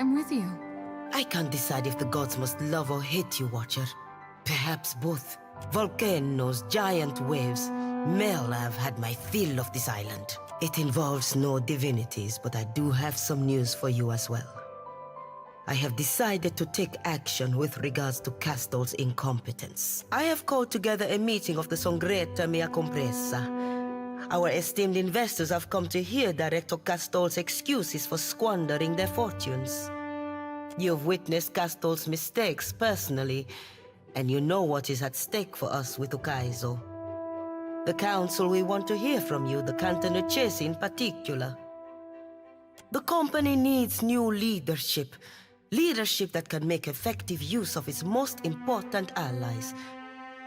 I'm with you. I can't decide if the gods must love or hate you, Watcher. Perhaps both. Volcanoes, giant waves. Mel, I've had my fill of this island. It involves no divinities, but I do have some news for you as well. I have decided to take action with regards to Castol's incompetence. I have called together a meeting of the Songreta Mea Compressa. Our esteemed investors have come to hear Director Castol's excuses for squandering their fortunes. You've witnessed Castol's mistakes personally, and you know what is at stake for us with Ukaizo. The Council will want to hear from you, the Canton Chase in particular. The company needs new leadership. Leadership that can make effective use of its most important allies.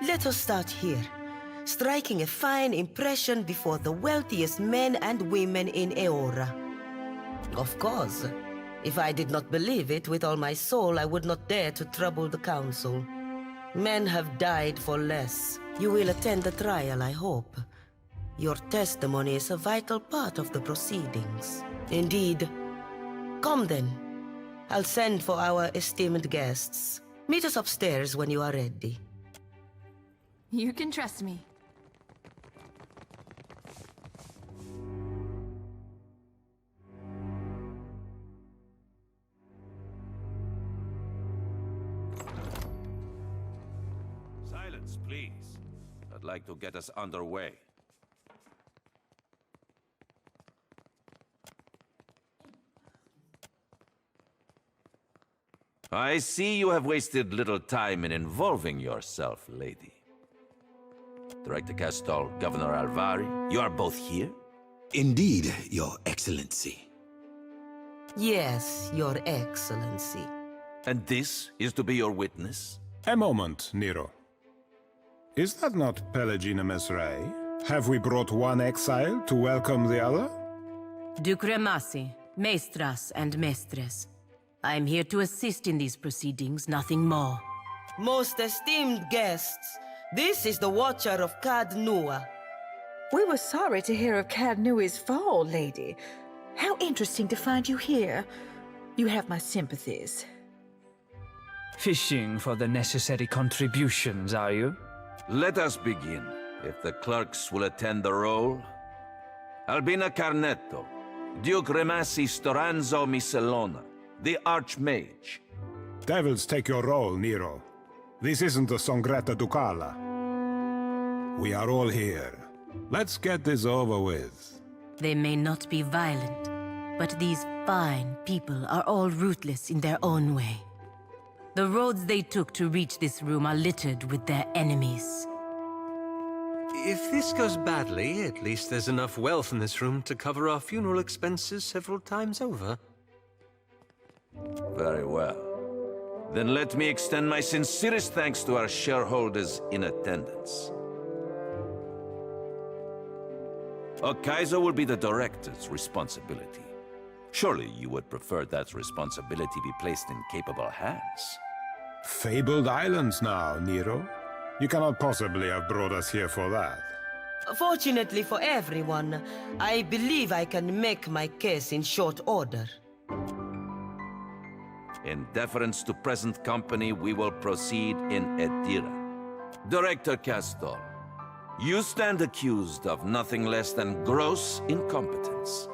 Let us start here, striking a fine impression before the wealthiest men and women in Eora. Of course, if I did not believe it with all my soul, I would not dare to trouble the Council. Men have died for less. You will attend the trial, I hope. Your testimony is a vital part of the proceedings. Indeed. Come then. I'll send for our esteemed guests. Meet us upstairs when you are ready. You can trust me. Silence, please. I'd like to get us underway. I see you have wasted little time in involving yourself, lady. Director Castol, Governor Alvari, you are both here? Indeed, Your Excellency. Yes, Your Excellency. And this is to be your witness? A moment, Nero. Is that not Pelagina Mesray? Have we brought one exile to welcome the other? Duke Remasi, Maestras and Mestres. I am here to assist in these proceedings, nothing more. Most esteemed guests, this is the Watcher of Cad Nua. We were sorry to hear of Cad Nui's fall, lady. How interesting to find you here. You have my sympathies. Fishing for the necessary contributions, are you? Let us begin. If the clerks will attend the roll. Albina Carnetto, Duke Remasi Storanzo Miscelona, the Archmage. Devils take your role, Nero. This isn't the Songreta Ducala. We are all here. Let's get this over with. They may not be violent, but these fine people are all ruthless in their own way. The roads they took to reach this room are littered with their enemies. If this goes badly, at least there's enough wealth in this room to cover our funeral expenses several times over. Very well. Then let me extend my sincerest thanks to our shareholders in attendance. Ukaizo will be the director's responsibility. Surely you would prefer that responsibility be placed in capable hands. Fabled islands now, Nero. You cannot possibly have brought us here for that. Fortunately for everyone, I believe I can make my case in short order. In deference to present company, we will proceed in Edira. Director Castol, you stand accused of nothing less than gross incompetence,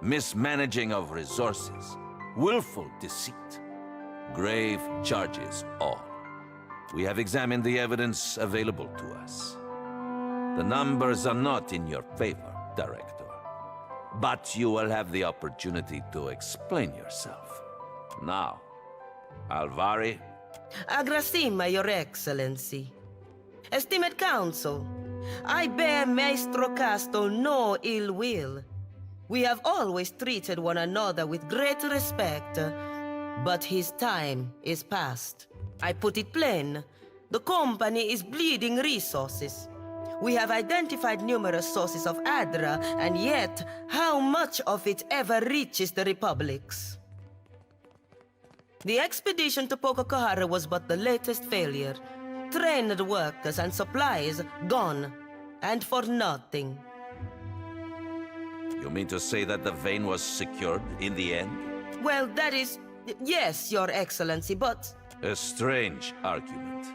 mismanaging of resources, willful deceit. Grave charges all. We have examined the evidence available to us. The numbers are not in your favor, Director. But you will have the opportunity to explain yourself. Now, Alvari. Agrasima, Your Excellency. Esteemed Council, I bear Maestro Castol no ill will. We have always treated one another with great respect, but his time is past. I put it plain, the company is bleeding resources. We have identified numerous sources of Adra, and yet, how much of it ever reaches the Republics? The expedition to Pococahara was but the latest failure. Trained workers and supplies gone, and for nothing. You mean to say that the vein was secured in the end? Well, that is Yes, Your Excellency, but... A strange argument.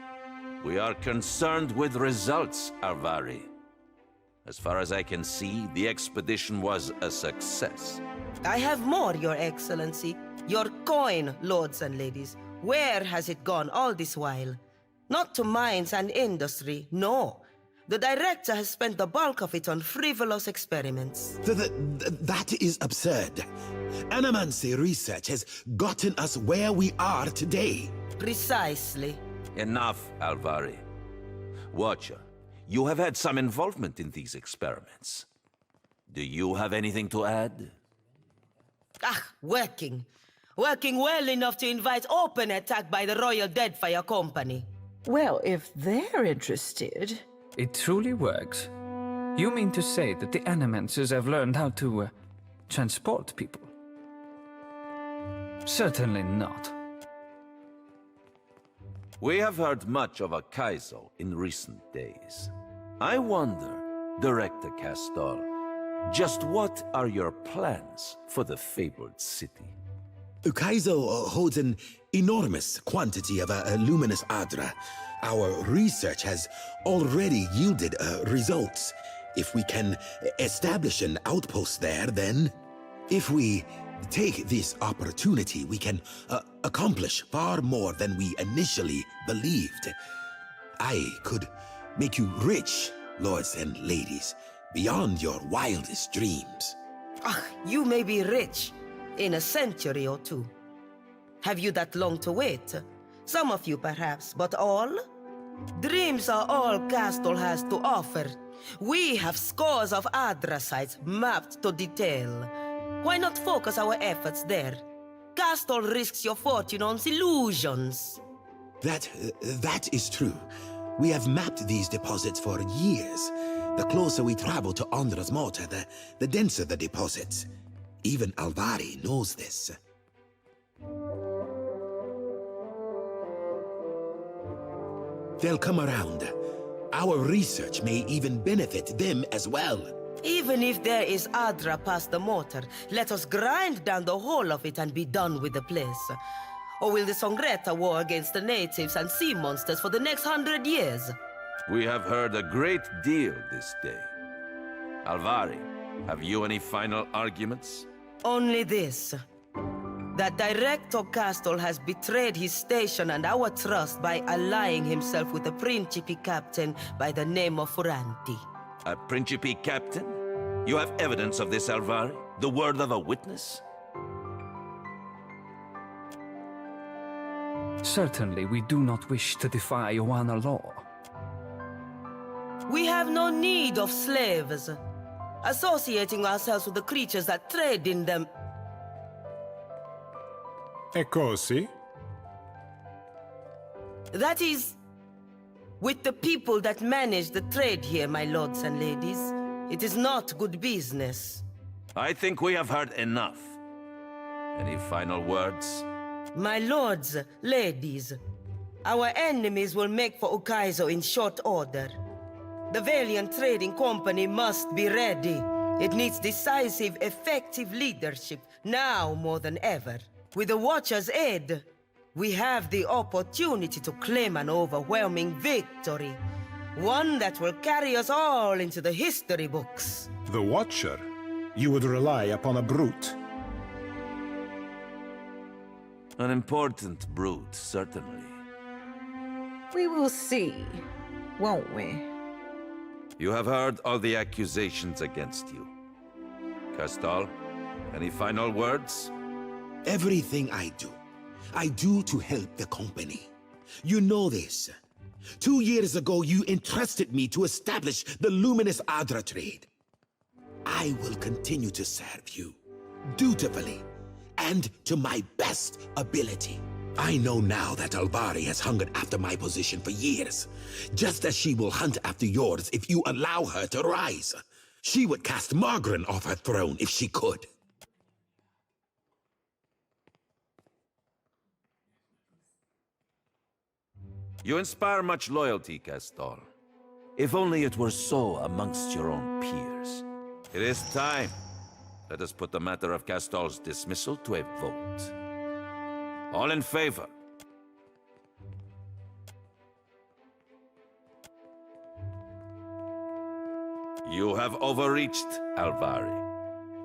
We are concerned with results, Alvari. As far as I can see, the expedition was a success. I have more, Your Excellency. Your coin, lords and ladies. Where has it gone all this while? Not to mines and industry, no. The director has spent the bulk of it on frivolous experiments. That is absurd. Animancy research has gotten us where we are today. Precisely. Enough, Alvari. Watcher, you have had some involvement in these experiments. Do you have anything to add? Working. Working well enough to invite open attack by the Royal Deadfire Company. Well, if they're interested... It truly works. You mean to say that the Animancers have learned how to, transport people? Certainly not. We have heard much of Kaizo in recent days. I wonder, Director Castol, just what are your plans for the fabled city? Kaizo holds an enormous quantity of luminous Adra. Our research has already yielded results. If we can establish an outpost there, then... If we take this opportunity, we can accomplish far more than we initially believed. I could make you rich, lords and ladies, beyond your wildest dreams. You may be rich in a century or two. Have you that long to wait? Some of you perhaps, but all? Dreams are all Castol has to offer. We have scores of Adra sites mapped to detail. Why not focus our efforts there? Castol risks your fortune on illusions. That is true. We have mapped these deposits for years. The closer we travel to Ondra's mortar, the denser the deposits. Even Alvari knows this. They'll come around. Our research may even benefit them as well. Even if there is Adra past the mortar, let us grind down the whole of it and be done with the place. Or will the Songreta war against the natives and sea monsters for the next 100 years? We have heard a great deal this day. Alvari, have you any final arguments? Only this. That Director Castol has betrayed his station and our trust by allying himself with a Principe captain by the name of Furanti. A Principe captain? You have evidence of this, Alvari? The word of a witness? Certainly, we do not wish to defy Ioana law. We have no need of slaves. Associating ourselves with the creatures that trade in them... E così? That is... with the people that manage the trade here, my lords and ladies. It is not good business. I think we have heard enough. Any final words? My lords, ladies, our enemies will make for Ukaizo in short order. The Vailian Trading Company must be ready. It needs decisive, effective leadership, now more than ever. With the Watcher's aid, we have the opportunity to claim an overwhelming victory. One that will carry us all into the history books. The Watcher? You would rely upon a brute. An important brute, certainly. We will see, won't we? You have heard all the accusations against you. Castol, any final words? Everything I do to help the company. You know this. 2 years ago, you entrusted me to establish the Luminous Adra trade. I will continue to serve you, dutifully, and to my best ability. I know now that Alvari has hungered after my position for years, just as she will hunt after yours if you allow her to rise. She would cast Margaret off her throne if she could. You inspire much loyalty, Castol. If only it were so amongst your own peers. It is time. Let us put the matter of Castol's dismissal to a vote. All in favor? You have overreached, Alvari.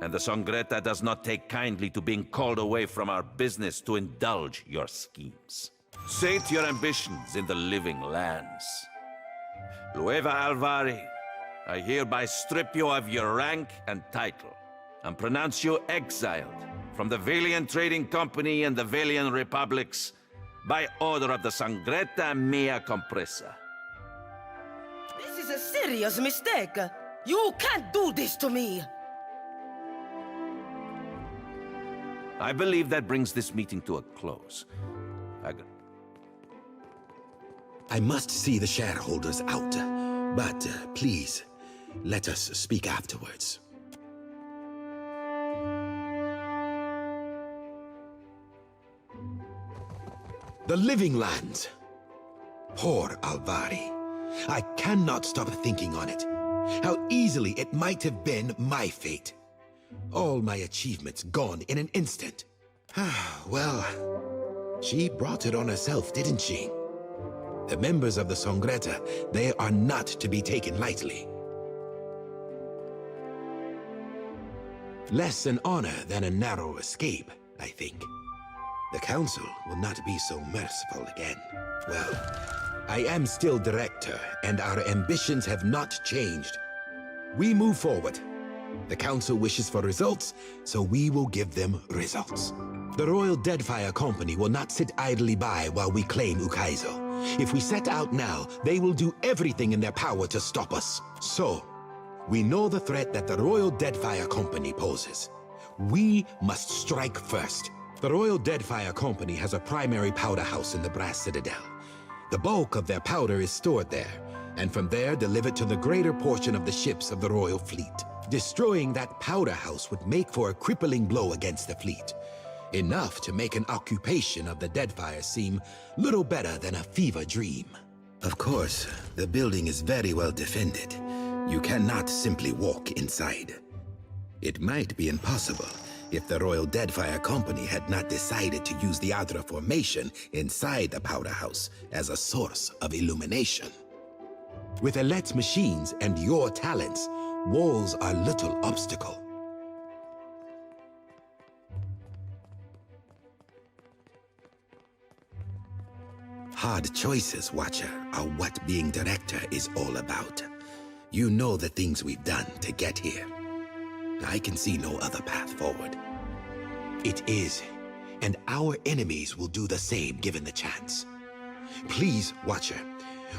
And the Songretta does not take kindly to being called away from our business to indulge your schemes. Sate your ambitions in the living lands. Lueva Alvari, I hereby strip you of your rank and title, and pronounce you exiled from the Vailian Trading Company and the Vailian Republics by order of the Songretta Mea Compressa. This is a serious mistake. You can't do this to me. I believe that brings this meeting to a close. I must see the shareholders out, but please, let us speak afterwards. The living lands. Poor Alvari. I cannot stop thinking on it. How easily it might have been my fate. All my achievements gone in an instant. Well, she brought it on herself, didn't she? The members of the Songretta, they are not to be taken lightly. Less an honor than a narrow escape, I think. The Council will not be so merciful again. Well, I am still director, and our ambitions have not changed. We move forward. The Council wishes for results, so we will give them results. The Royal Deadfire Company will not sit idly by while we claim Ukaizo. If we set out now, they will do everything in their power to stop us. So, we know the threat that the Royal Deadfire Company poses. We must strike first. The Royal Deadfire Company has a primary powder house in the Brass Citadel. The bulk of their powder is stored there, and from there delivered to the greater portion of the ships of the Royal Fleet. Destroying that powder house would make for a crippling blow against the fleet. Enough to make an occupation of the Deadfire seem little better than a fever dream. Of course, the building is very well defended. You cannot simply walk inside. It might be impossible if the Royal Deadfire Company had not decided to use the Adra formation inside the powder house as a source of illumination. With Alet's machines and your talents, walls are little obstacle. Hard choices, Watcher, are what being director is all about. You know the things we've done to get here. I can see no other path forward. It is, and our enemies will do the same given the chance. Please, Watcher,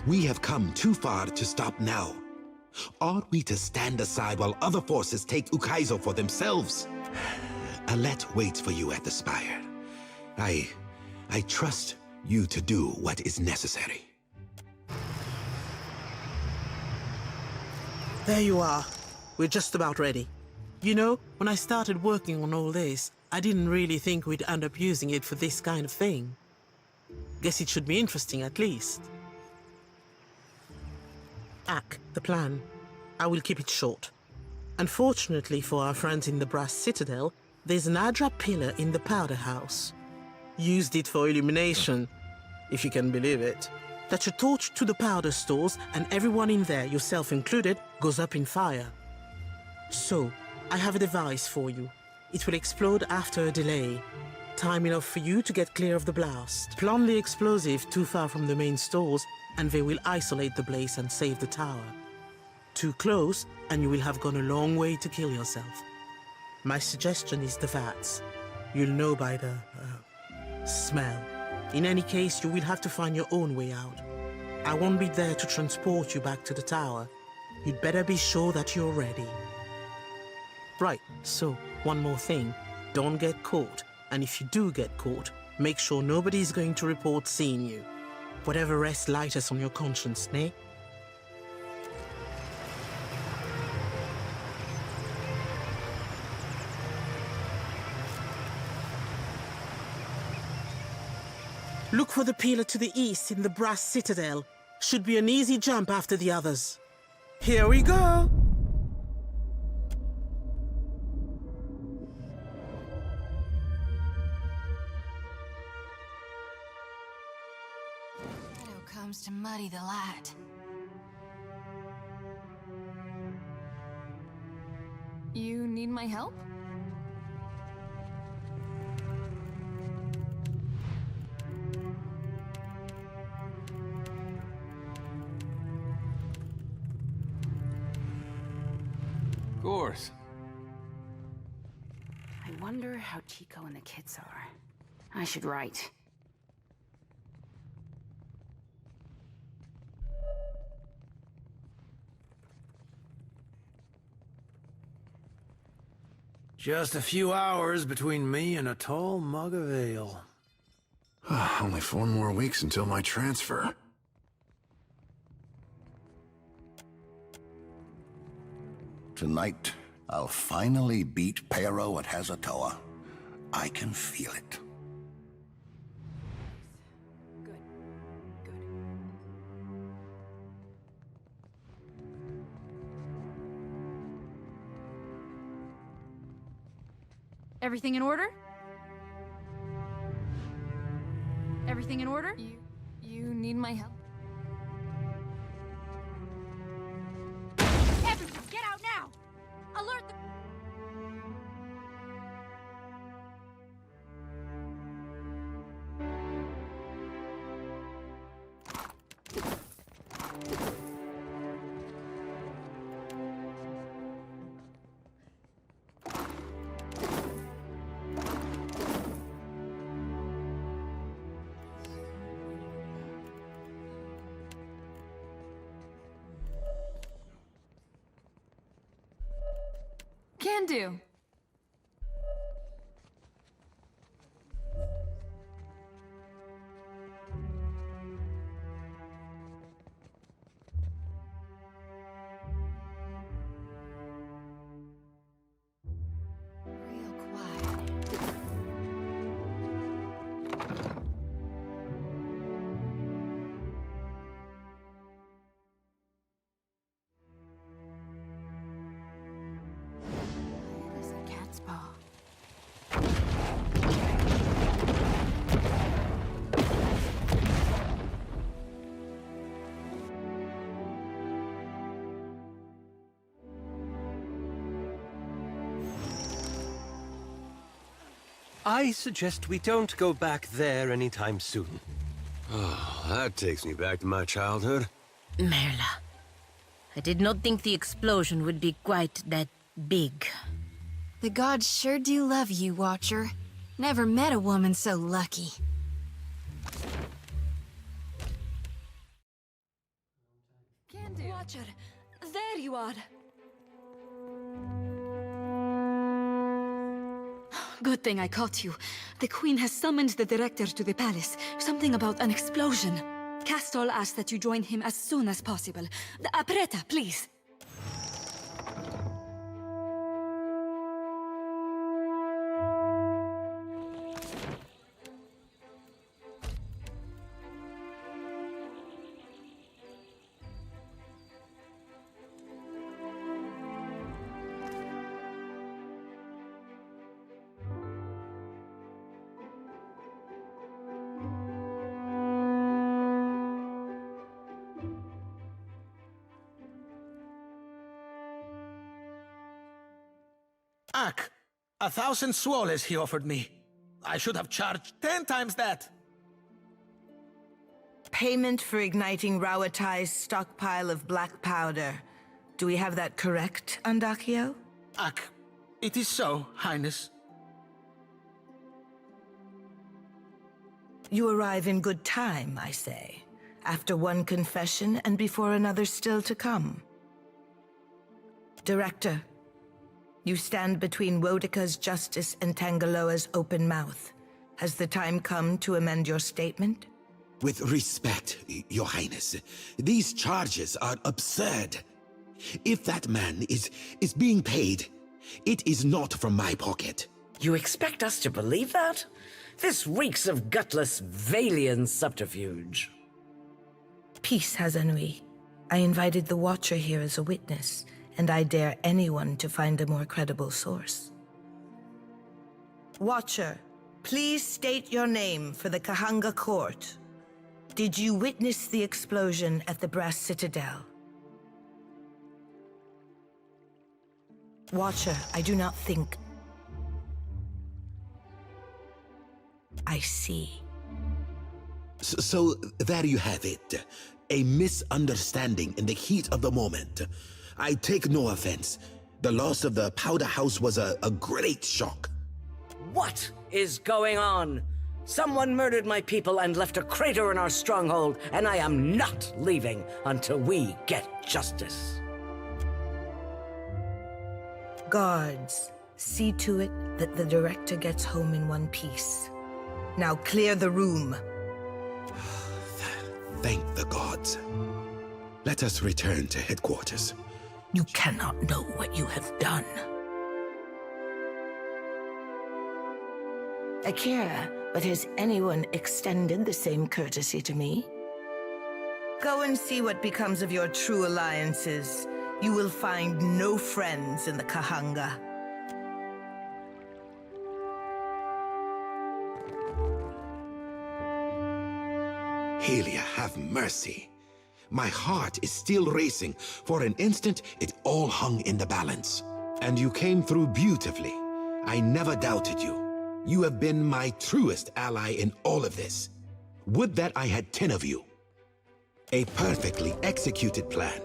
we have come too far to stop now. Are we to stand aside while other forces take Ukaizo for themselves? Alet waits for you at the spire. I trust you to do what is necessary. There you are. We're just about ready. You know, when I started working on all this, I didn't really think we'd end up using it for this kind of thing. Guess it should be interesting at least. Ak, the plan. I will keep it short. Unfortunately for our friends in the Brass Citadel, there's an Adra pillar in the powder house. Used it for illumination, if you can believe it. That your torch to the powder stores and everyone in there, yourself included, goes up in fire. So, I have a device for you. It will explode after a delay. Time enough for you to get clear of the blast. Plant the explosive too far from the main stores and they will isolate the blaze and save the tower. Too close and you will have gone a long way to kill yourself. My suggestion is the vats. You'll know by the smell. In any case, you will have to find your own way out. I won't be there to transport you back to the tower. You'd better be sure that you're ready. Right, so, one more thing. Don't get caught. And if you do get caught, make sure nobody's going to report seeing you. Whatever rests lightest on your conscience, nay? Look for the pillar to the east in the Brass Citadel. Should be an easy jump after the others. Here we go! muddy the light. You need my help? Of course. I wonder how Chico and the kids are. I should write. Just a few hours between me and a tall mug of ale. Only 4 more weeks until my transfer. Tonight, I'll finally beat Pero at Hazatoa. I can feel it. Good. Good. Everything in order? Everything in order? You need my help? Everyone, get out now! Alert the... Can do. Real quiet. It is a cat's paw. I suggest we don't go back there anytime soon. Oh, that takes me back to my childhood. Merla, I did not think the explosion would be quite that big. The gods sure do love you, Watcher. Never met a woman so lucky. Can do. Watcher, there you are. Good thing I caught you. The Queen has summoned the Director to the palace. Something about an explosion. Castol asked that you join him as soon as possible. Apreta, please. Ak, 1,000 swoles he offered me. I should have charged 10 times that. Payment for igniting Rawatai's stockpile of black powder. Do we have that correct, Andakio? Ak, it is so, Highness. You arrive in good time, I say. After one confession and before another still to come. Director, you stand between Wodika's justice and Tangaloa's open mouth. Has the time come to amend your statement? With respect, Your Highness, these charges are absurd. If that man is being paid, it is not from my pocket. You expect us to believe that? This reeks of gutless Vailian subterfuge. Peace, Hazanui. I invited the Watcher here as a witness, and I dare anyone to find a more credible source. Watcher, please state your name for the Kahanga court. Did you witness the explosion at the Brass Citadel? Watcher, I do not think... I see. So there you have it. A misunderstanding in the heat of the moment. I take no offense. The loss of the powder house was a great shock. What is going on? Someone murdered my people and left a crater in our stronghold, and I am not leaving until we get justice. Guards, see to it that the director gets home in one piece. Now clear the room. Thank the gods. Let us return to headquarters. You cannot know what you have done. Akira, but has anyone extended the same courtesy to me? Go and see what becomes of your true alliances. You will find no friends in the Kahanga. Helia, have mercy. My heart is still racing. For an instant, it all hung in the balance. And you came through beautifully. I never doubted you. You have been my truest ally in all of this. Would that I had 10 of you. A perfectly executed plan.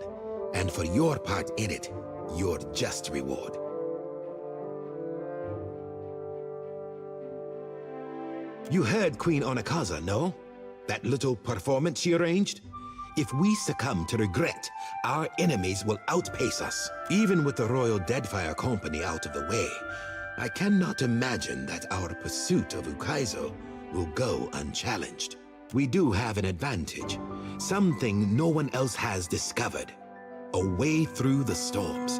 And for your part in it, your just reward. You heard Queen Onakaza, no? That little performance she arranged? If we succumb to regret, our enemies will outpace us. Even with the Royal Deadfire Company out of the way, I cannot imagine that our pursuit of Ukaizo will go unchallenged. We do have an advantage, something no one else has discovered. A way through the storms.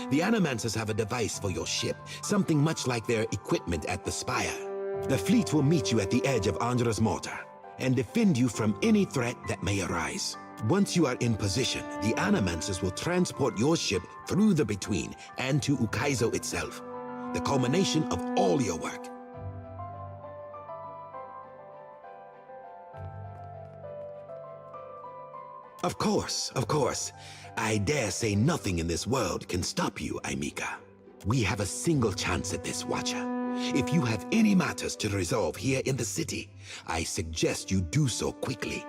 The Animancers have a device for your ship, something much like their equipment at the Spire. The fleet will meet you at the edge of Andra's Mortar and defend you from any threat that may arise. Once you are in position, the Animancers will transport your ship through the Between and to Ukaizo itself. The culmination of all your work. Of course, of course. I dare say nothing in this world can stop you, Aimika. We have a single chance at this, Watcher. If you have any matters to resolve here in the city, I suggest you do so quickly.